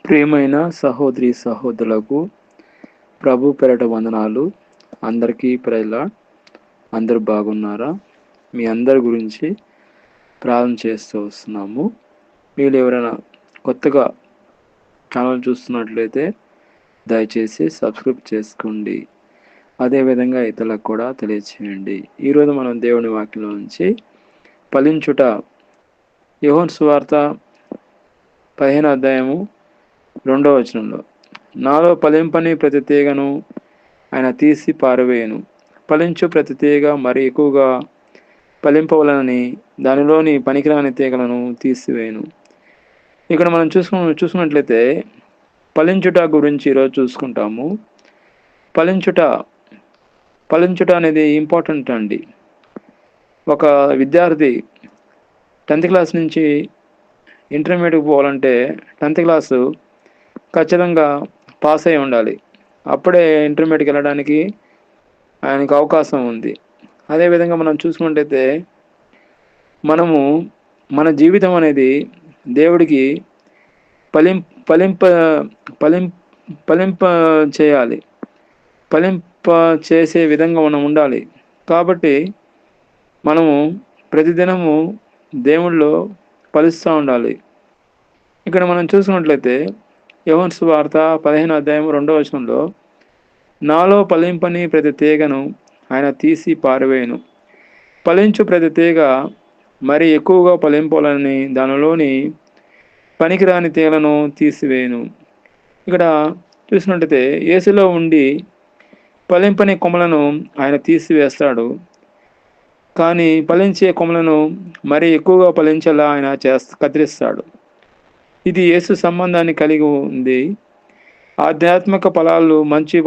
ప్రియమైన సహోదరి సహోదరులకు ప్రభు పేరట వందనాలు. అందరికీ అందరు బాగున్నారా? మీ అందరి గురించి ప్రార్థన చేస్తూ వస్తున్నాము. మీరు ఎవరైనా కొత్తగా ఛానల్ చూస్తున్నట్లయితే దయచేసి సబ్స్క్రైబ్ చేసుకోండి. అదేవిధంగా ఇతరులకు కూడా తెలియచేయండి. ఈరోజు మనం దేవుని వాక్యంలో నుంచి ఫలించుట, యోహాను సువార్త 15వ అధ్యాయము 2వ వచనంలో, నాలో ఫలింపని ప్రతి తీగను ఆయన తీసి పారవేయను, ఫలించు ప్రతి తీగ మరి ఎక్కువగా ఫలింపవలనని దానిలోని పనికిరాని తీగలను తీసివేయను. ఇక్కడ మనం చూసుకున్నట్లయితే ఫలించుట గురించి ఈరోజు చూసుకుంటాము. ఫలించుట అనేది ఇంపార్టెంట్ అండి. ఒక విద్యార్థి 10th క్లాస్ నుంచి ఇంటర్మీడియట్కి పోవాలంటే 10th క్లాసు ఖచ్చితంగా పాస్ అయి ఉండాలి. అప్పుడే ఇంటర్మీడియట్కి వెళ్ళడానికి ఆయనకు అవకాశం ఉంది. అదేవిధంగా మనం చూసుకున్నట్టయితే మనము మన జీవితం అనేది దేవుడికి ఫలింప చేయాలి. ఫలింప చేసే విధంగా మనం ఉండాలి. కాబట్టి మనము ప్రతిదినము దేవుళ్ళో ఫలిస్తూ ఉండాలి. ఇక్కడ మనం చూసుకున్నట్లయితే యోహాను సువార్త 15వ అధ్యాయం 2వ వచనంలో, నాలో ఫలింపని ప్రతి తీగను ఆయన తీసి పారవేయను, ఫలించు ప్రతి తీగ మరి ఎక్కువగా ఫలింపాలని దానిలోని పనికిరాని తీగలను తీసివేయను. ఇక్కడ చూసినట్టయితే యేసులో ఉండి ఫలింపని కొమ్మలను ఆయన తీసివేస్తాడు, కానీ ఫలించే కొమ్మలను మరి ఎక్కువగా ఫలించేలా ఆయన కత్తిరిస్తాడు. ఇది యేసు సంబంధాన్ని కలిగి ఉంది. ఆధ్యాత్మిక ఫలాలు మంచి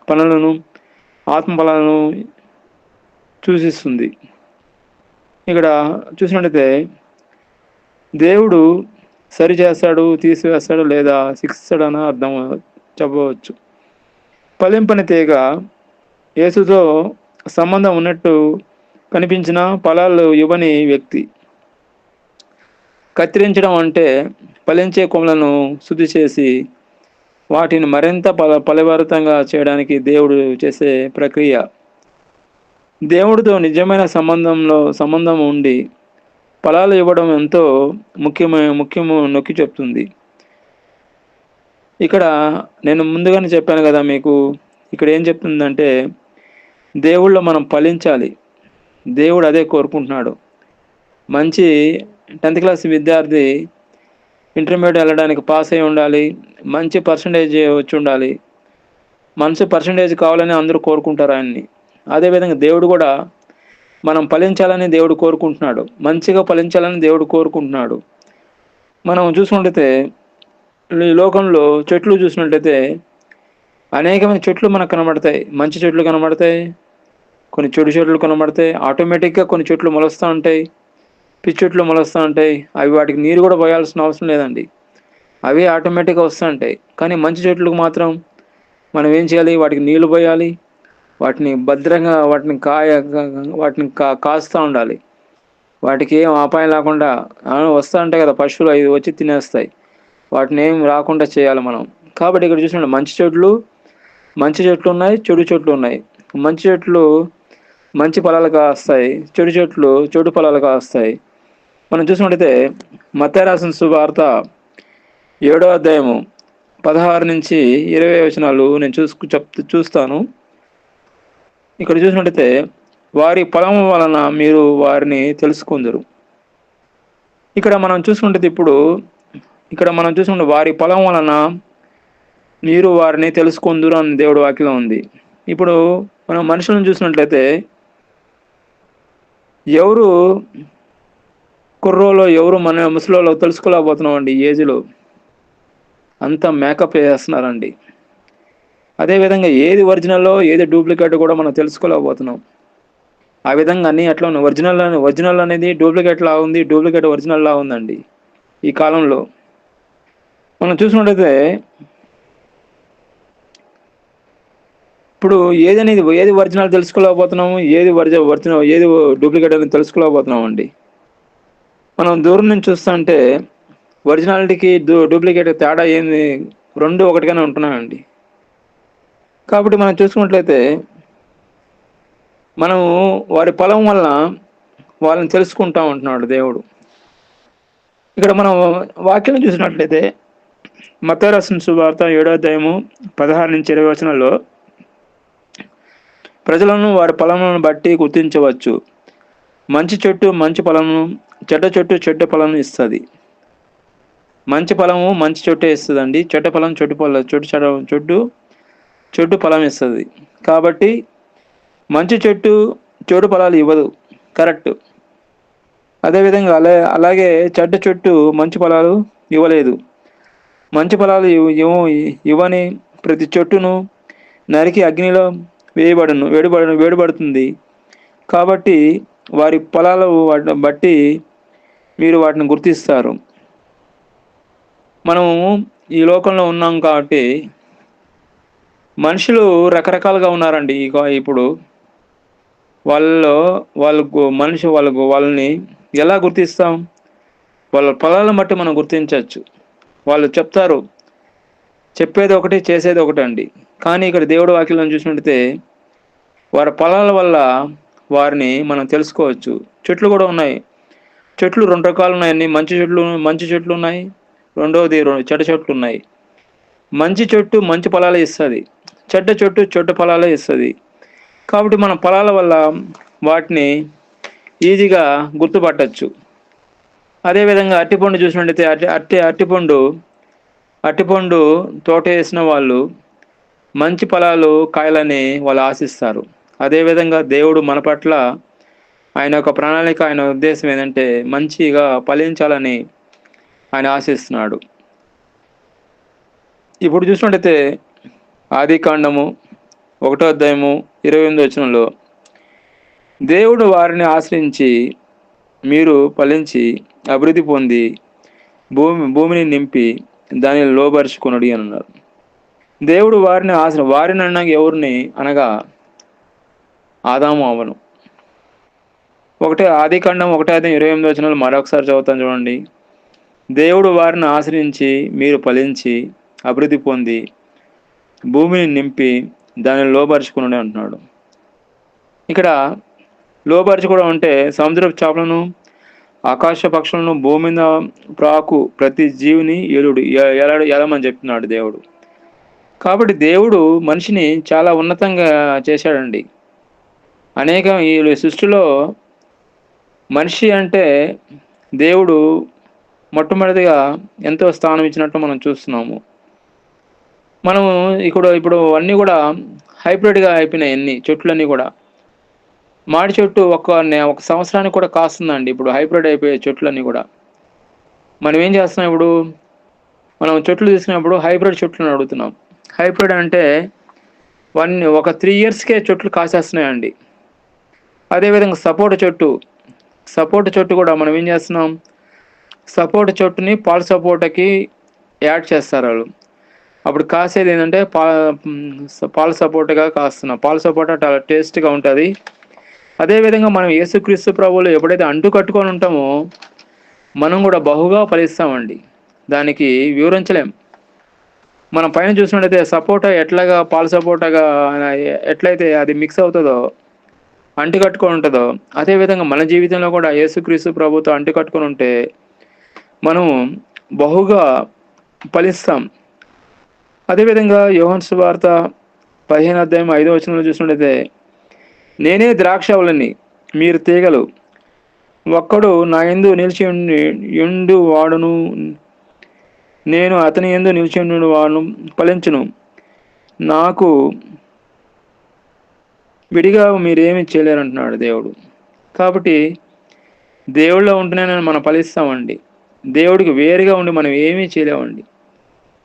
పనులను, ఆత్మ ఫలాలను సూచిస్తుంది. ఇక్కడ చూసినట్టయితే దేవుడు సరి చేస్తాడు, తీసివేస్తాడు లేదా శిక్షిస్తాడని అర్థం చెప్పవచ్చు. ఫలింపని తీగ యేసుతో సంబంధం ఉన్నట్టు కనిపించిన ఫలాలు ఇవ్వని వ్యక్తి. కత్తిరించడం అంటే ఫలించే కొమ్మలను శుద్ధి చేసి వాటిని మరింత ఫలభరితంగా చేయడానికి దేవుడు చేసే ప్రక్రియ. దేవుడితో నిజమైన సంబంధం ఉండి ఫలాలు ఇవ్వడం ఎంతో ముఖ్యము నొక్కి చెప్తుంది. ఇక్కడ నేను ముందుగానే చెప్పాను కదా మీకు, ఇక్కడ ఏం చెప్తుందంటే దేవుళ్ళో మనం ఫలించాలి. దేవుడు అదే కోరుకుంటున్నాడు. మంచి 10th క్లాస్ విద్యార్థి ఇంటర్మీడియట్ వెళ్ళడానికి పాస్ అయి ఉండాలి, మంచి పర్సంటేజ్ వచ్చి ఉండాలి. మంచి పర్సంటేజ్ కావాలని అందరూ కోరుకుంటారు ఆయన్ని. అదేవిధంగా దేవుడు కూడా మనం ఫలించాలని దేవుడు కోరుకుంటున్నాడు, మంచిగా ఫలించాలని దేవుడు కోరుకుంటున్నాడు. మనం చూసుకుంటే ఈ లోకంలో చెట్లు చూసినట్లయితే అనేకమైన చెట్లు మనకు కనబడతాయి. మంచి చెట్లు కనబడతాయి, కొన్ని చెడు చెట్లు కనబడతాయి. ఆటోమేటిక్గా కొన్ని చెట్లు మొలుస్తూ ఉంటాయి, పిచ్చి చెట్లు మొలుస్తూ ఉంటాయి. అవి వాటికి నీరు కూడా పోయాల్సిన అవసరం లేదండి, అవి ఆటోమేటిక్గా వస్తూ ఉంటాయి. కానీ మంచి చెట్లకు మాత్రం మనం ఏం చేయాలి? వాటికి నీళ్లు పోయాలి, వాటిని భద్రంగా వాటిని కాస్తూ ఉండాలి. వాటికి ఏం అపాయం లేకుండా వస్తూ ఉంటాయి కదా పశువులు, అవి వచ్చి తినేస్తాయి. వాటిని ఏం రాకుండా చేయాలి మనం. కాబట్టి ఇక్కడ చూసినట్టు మంచి చెట్లు ఉన్నాయి, చెడు చెట్లు ఉన్నాయి. మంచి చెట్లు మంచి ఫలాలు కాస్తాయి, చెడు చెట్లు చెడు ఫలాలు కాస్తాయి. మనం చూసినట్టయితే మత్తయి రాసిన సువార్త 7వ అధ్యాయము 16 నుంచి 20 వచనాలు నేను చూస్తాను. ఇక్కడ చూసినట్టయితే వారి ఫలం వలన మీరు వారిని తెలుసుకుందరు. ఇక్కడ మనం చూసుకుంటే వారి ఫలం వలన మీరు వారిని తెలుసుకుందరు అని దేవుడు వాక్యం ఉంది. ఇప్పుడు మనం మనుషులను చూసినట్లయితే ఎవరు కుర్రోలో ఎవరు మన ముసలిలో తెలుసుకోలేకపోతున్నాం అండి. ఏజ్లో అంతా మేకప్ చేస్తున్నారండి. అదేవిధంగా ఏది ఒరిజినల్లో ఏది డూప్లికేట్ కూడా మనం తెలుసుకోలేకపోతున్నాం. ఆ విధంగా అన్నీ అట్లా ఉన్నాయి. ఒరిజినల్ అనేది డూప్లికేట్ లా ఉంది, డూప్లికేట్ ఒరిజినల్ లా ఉందండి ఈ కాలంలో. మనం చూసినట్టయితే ఇప్పుడు ఏది ఒరిజినల్ తెలుసుకోలేకపోతున్నాము, ఏది డూప్లికేట్ అనేది తెలుసుకోలేకపోతున్నాం అండి. మనం దూరం నుంచి చూస్తుంటే ఒరిజినాలిటీకి డూప్లికేట్ తేడా ఏంది? రెండు ఒకటిగానే ఉంటున్నాయండి. కాబట్టి మనం చూసుకున్నట్లయితే మనము వారి పొలం వలన వాళ్ళని తెలుసుకుంటా ఉంటున్నాడు దేవుడు. ఇక్కడ మనం వాక్యం చూసినట్లయితే మత్తయి రాసిన సువార్త 7వ అధ్యాయము 16-20 వచనాల్లో ప్రజలను వారి ఫలములను బట్టి గుర్తించవచ్చు. మంచి చెట్టు మంచి ఫలమును, చెడ్డ చెట్టు చెడ్డ ఫలం ఇస్తుంది. మంచి ఫలము మంచి చెట్టే ఇస్తుందండి, చెడ్డ ఫలం చెట్టు ఫలం ఇస్తుంది. కాబట్టి మంచి చెట్టు చెడు ఫలాలు ఇవ్వదు, కరెక్ట్. అదేవిధంగా అలాగే చెడ్డ చెట్టు మంచి ఫలాలు ఇవ్వలేదు. మంచి ఫలాలు ఇవ్వని ప్రతి చెట్టును నరికి అగ్నిలో వేడిపడుతుంది. కాబట్టి వారి ఫలాలు వాటిని బట్టి మీరు వాటిని గుర్తిస్తారు. మనము ఈ లోకంలో ఉన్నాం కాబట్టి మనుషులు రకరకాలుగా ఉన్నారండి. ఇప్పుడు వాళ్ళని ఎలా గుర్తిస్తాం? వాళ్ళ ఫలాలను బట్టి మనం గుర్తించవచ్చు. వాళ్ళు చెప్తారు, చెప్పేది ఒకటి చేసేది ఒకటి అండి. కానీ ఇక్కడ దేవుడు వాక్యాలను చూసినట్టయితే వారి ఫలాల వల్ల వారిని మనం తెలుసుకోవచ్చు. చెట్లు కూడా ఉన్నాయి. చెట్లు 2 రకాలు ఉన్నాయండి. మంచి చెట్లు ఉన్నాయి, రెండవది చెడ్డ చెట్లు ఉన్నాయి. మంచి చెట్టు మంచి ఫలాలే ఇస్తుంది, చెడ్డ చెట్టు చెడ్డ ఫలాలే ఇస్తుంది. కాబట్టి మన ఫలాల వల్ల వాటిని ఈజీగా గుర్తుపట్టచ్చు. అదేవిధంగా అరటిపండు చూసినట్టయితే అరటిపండు తోట వేసిన వాళ్ళు మంచి ఫలాలు కాయలని వాళ్ళు ఆశిస్తారు. అదేవిధంగా దేవుడు మన పట్ల ఆయన యొక్క ప్రణాళిక, ఆయన ఉద్దేశం ఏంటంటే మంచిగా ఫలించాలని ఆయన ఆశిస్తున్నాడు. ఇప్పుడు చూసినట్టయితే ఆదికాండము 1వ అధ్యాయము 28వ వచనంలో దేవుడు వారిని ఆశ్రయించి మీరు ఫలించి అభివృద్ధి పొంది భూమిని నింపి దానిని లోబరుచుకొనుడి అని అన్నారు. దేవుడు వారిని అనగా ఎవరిని అనగా ఆదాము అవ్వను. ఆదికాండం 1వ అధ్యాయం 28వ వచనాలు మరొకసారి చదువుతాను చూడండి. దేవుడు వారిని ఆశ్రయించి మీరు ఫలించి అభివృద్ధి పొంది భూమిని నింపి దానిని లోబరుచుకుని అంటున్నాడు. ఇక్కడ లోబరుచుకోవడం అంటే సముద్రపు చేపలను, ఆకాశ పక్షులను, భూమి మీద ప్రాకు ప్రతి జీవిని ఎలమని చెప్తున్నాడు దేవుడు. కాబట్టి దేవుడు మనిషిని చాలా ఉన్నతంగా చేశాడండి. ఈ సృష్టిలో మనిషి అంటే దేవుడు మొట్టమొదటిగా ఎంతో స్థానం ఇచ్చినట్టు మనం చూస్తున్నాము. మనము ఇప్పుడు అన్నీ కూడా హైబ్రిడ్గా అయిపోయినాయి. అన్ని చెట్లన్నీ కూడా మాడి చెట్టు ఒక సంవత్సరానికి కూడా కాస్తుందండి. ఇప్పుడు హైబ్రిడ్ అయిపోయే చెట్లన్నీ కూడా మనం ఏం చేస్తున్నాం? ఇప్పుడు మనం చెట్లు తీసుకున్నప్పుడు హైబ్రిడ్ చెట్లను అడుగుతున్నాం. హైబ్రిడ్ అంటే ఒక 3 ఇయర్స్కే చెట్లు కాసేస్తున్నాయండి. అదేవిధంగా సపోటా చెట్టు కూడా మనం ఏం చేస్తున్నాం? సపోటా చెట్టుని పాల సపోటాకి యాడ్ చేస్తారు వాళ్ళు. అప్పుడు కాసేది ఏంటంటే పాల సపోటాగా కాస్తున్నాం. పాల సపోటా చాలా టేస్ట్గా ఉంటుంది. అదేవిధంగా మనం యేసుక్రీస్తు ప్రభువులో ఎప్పుడైతే అంటు కట్టుకొని ఉంటామో మనం కూడా బహుగా ఫలిస్తామండి. దానికి వివరించలేం. మనం పైన చూసినట్టయితే సపోటా ఎట్లాగా పాల సపోటాగా ఎట్లయితే అది మిక్స్ అవుతుందో, అంటు కట్టుకొని ఉంటుందో, అదేవిధంగా మన జీవితంలో కూడా యేసుక్రీస్తు ప్రభుతో అంటు కట్టుకొని ఉంటే మనము బహుగా ఫలిస్తాం. అదేవిధంగా యోహాను సువార్త 15వ అధ్యాయం 5వ వచనంలో చూసినట్టయితే నేనే ద్రాక్షవల్లిని, మీరు తీగలు. ఒక్కడు నా యందు నిలిచి ఉండు వాడును, నేను అతని యందు నిలిచి ఉండు వాడును ఫలించును. నాకు విడిగా మీరేమీ చేయలేరంటున్నాడు దేవుడు. కాబట్టి దేవుళ్ళో ఉంటేనే మనం ఫలిస్తామండి. దేవుడికి వేరుగా ఉండి మనం ఏమీ చేయలేమండి.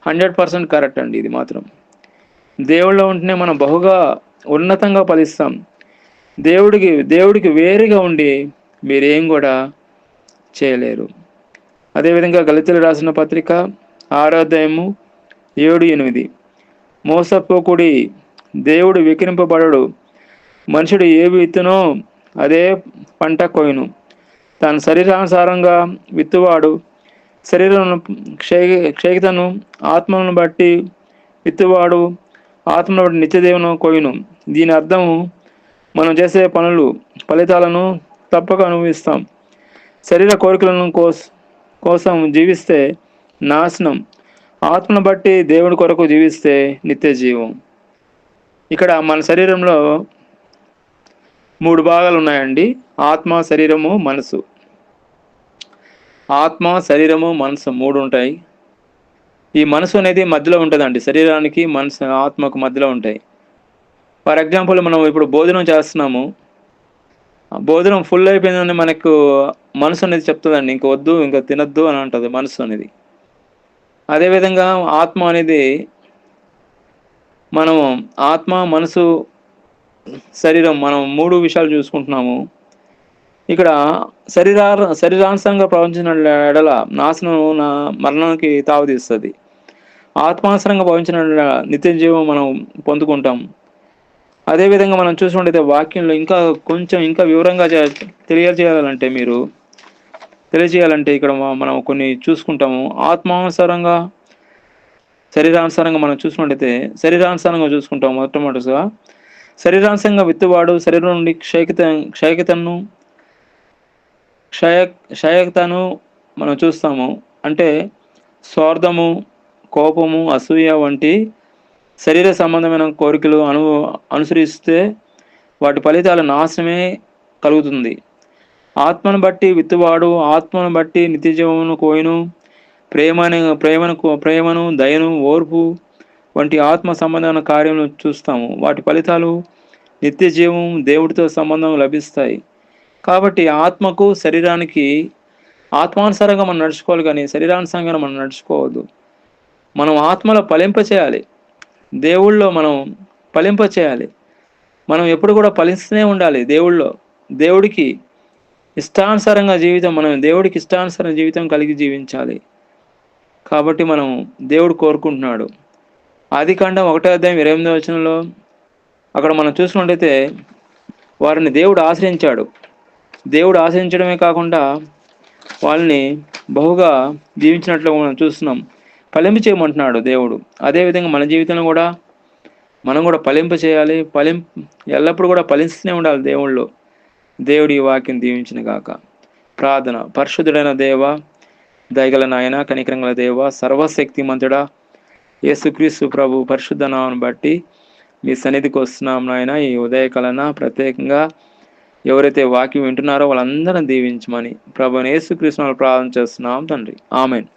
100% కరెక్ట్ అండి. ఇది మాత్రం దేవుళ్ళో ఉంటేనే మనం బహుగా ఉన్నతంగా ఫలిస్తాం. దేవుడికి వేరుగా ఉండి మీరేం కూడా చేయలేరు. అదేవిధంగా గలతీయులకు రాసిన పత్రిక 6వ అధ్యాయము 7-8 మోసపోకుడి, దేవుడు వికిరింపబడడు. మనుషుడు ఏ విత్తునో అదే పంట కోయును. తన శరీరానుసారంగా విత్తువాడు శరీరం క్షయితను, ఆత్మను బట్టి విత్తువాడు ఆత్మను బట్టి నిత్యదేవును కోయును. దీని అర్థము మనం చేసే పనులు ఫలితాలను తప్పక అనుభవిస్తాం. శరీర కోరికలను కోసం జీవిస్తే నాశనం, ఆత్మను బట్టి దేవుడి కొరకు జీవిస్తే నిత్య జీవం. ఇక్కడ మన శరీరంలో 3 భాగాలు ఉన్నాయండి. ఆత్మ, శరీరము, మనసు. ఆత్మ, శరీరము, మనసు 3 ఉంటాయి. ఈ మనసు అనేది మధ్యలో ఉంటుందండి. శరీరానికి మనసు ఆత్మకు మధ్యలో ఉంటాయి. ఫర్ ఎగ్జాంపుల్ మనం ఇప్పుడు భోజనం చేస్తున్నాము. భోజనం ఫుల్ అయిపోయిందని మనకు మనసు అనేది చెప్తుందండి, ఇంక వద్దు, ఇంకా తినద్దు అని అంటుంది మనసు అనేది. అదేవిధంగా ఆత్మ అనేది మనము ఆత్మ, మనసు, శరీరం మనం 3 విషయాలు చూసుకుంటున్నాము. ఇక్కడ శరీరానుసారంగా ప్రవచించిన ఎడల నాశనం, మరణానికి తావుతీస్తుంది. ఆత్మానుసారంగా ప్రవచించిన నిత్య జీవం మనం పొందుకుంటాం. అదేవిధంగా మనం చూసుకుంటే వాక్యంలో ఇంకా వివరంగా తెలియజేయాలంటే ఇక్కడ మనం కొన్ని చూసుకుంటాము. ఆత్మానుసారంగా, శరీరానుసారంగా మనం చూసుకున్నట్టయితే శరీరానుసారంగా చూసుకుంటాం. మొట్టమొదటిగా శరీరానుసారంగా విత్తువాడు శరీరం నుండి క్షయతను మనం చూస్తాము. అంటే స్వార్థము, కోపము, అసూయ వంటి శరీర సంబంధమైన కోరికలు అనుసరిస్తే వాటి ఫలితాల నాశనమే కలుగుతుంది. ఆత్మను బట్టి విత్తువాడు ఆత్మను బట్టి నిత్యజీవమును కోయును. ప్రేమను, దయను, ఓర్పు వంటి ఆత్మ సంబంధమైన కార్యములను చూస్తాము. వాటి ఫలితాలు నిత్య జీవం, దేవుడితో సంబంధం లభిస్తాయి. కాబట్టి ఆత్మకు, శరీరానికి ఆత్మానుసారంగా మనం నడుచుకోవాలి, కానీ శరీరానుసారంగా మనం నడుచుకోవద్దు. మనం ఆత్మలో ఫలింపచేయాలి, దేవుళ్ళో మనం ఫలింపచేయాలి. మనం ఎప్పుడు కూడా ఫలిస్తూనే ఉండాలి దేవుళ్ళో. దేవుడికి ఇష్టానుసారంగా దేవుడికి ఇష్టానుసారంగా జీవితం కలిగి జీవించాలి. కాబట్టి మనం దేవుడు కోరుకుంటున్నాడు. ఆదికాండం 1:28 అక్కడ మనం చూసుకున్నట్టయితే వారిని దేవుడు ఆశ్రయించాడు. దేవుడు ఆశ్రయించడమే కాకుండా వాళ్ళని బహుగా జీవించినట్లు మనం చూస్తున్నాం. ఫలింపు చేయమంటున్నాడు దేవుడు. అదేవిధంగా మన జీవితంలో కూడా మనం కూడా ఫలింపు చేయాలి. ఎల్లప్పుడూ కూడా ఫలిస్తూనే ఉండాలి దేవుళ్ళు. దేవుడి వాక్యం దీవించిన గాక. ప్రార్థన. పరిశుద్ధుడైన దేవ, దయగల నాయన, కనికరంగల దేవ, సర్వశక్తిమంతుడా, యేసుక్రీస్తు ప్రభు పరిశుద్ధ నామమును బట్టి మీ సన్నిధికి వస్తున్నాం నాయన. ఈ ఉదయకాలన ప్రత్యేకంగా ఎవరైతే వాక్యం వింటున్నారో వాళ్ళందరినీ దీవించమని ప్రభువైన యేసుక్రీస్తు నామములో ప్రార్థన చేస్తున్నాం తండ్రి. ఆమేన్.